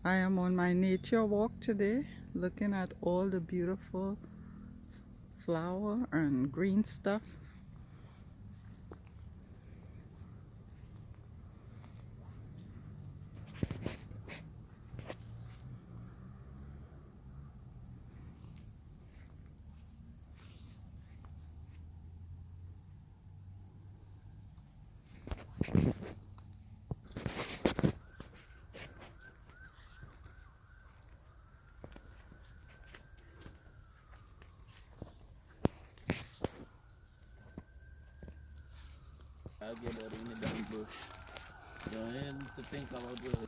I am on my nature walk today, looking at all the beautiful flower and green stuff. I'll get that in the damn bush. Don't even to think about it.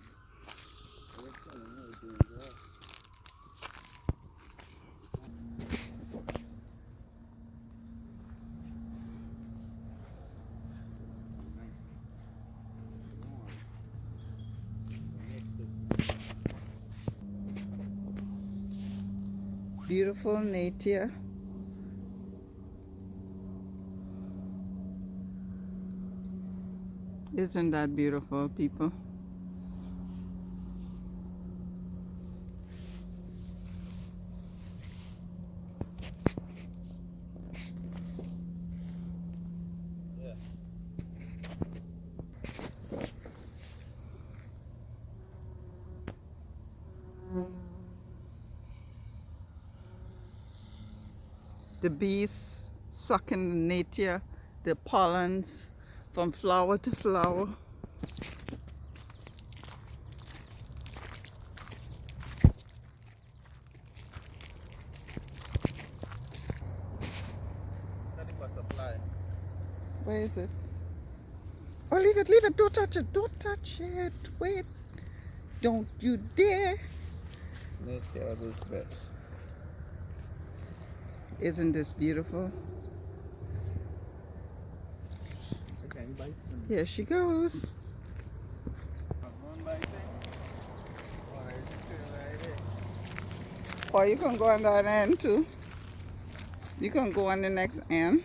Beautiful nature. Isn't that beautiful, people? The bees sucking the nature, the pollens from flower to flower. Got the butterfly. Where is it? Oh, leave it, leave it. Don't touch it. Don't touch it. Wait. Don't you dare. Nature is best. Isn't this beautiful? Okay, bite them. Here she goes. One bite them. Or I should feel like it. Or you can go on that end too. You can go on the next end.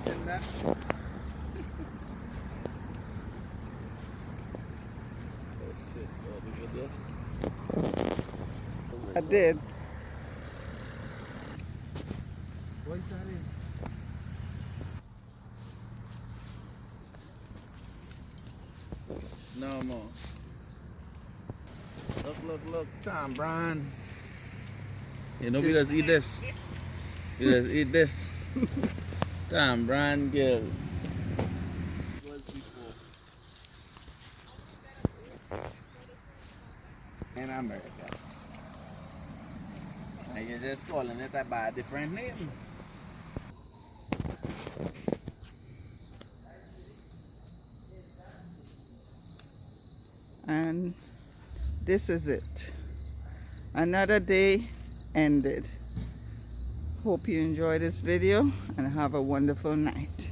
And that. Oh shit, oh, the video. I did. What is that in? No more. Look, Tom, Brian. You know, we just eat this. We just eat this. Tom, Brian, girl. Was before. In America. And you're just calling it by a different name. And this is it. Another day ended. Hope you enjoy this video and have a wonderful night.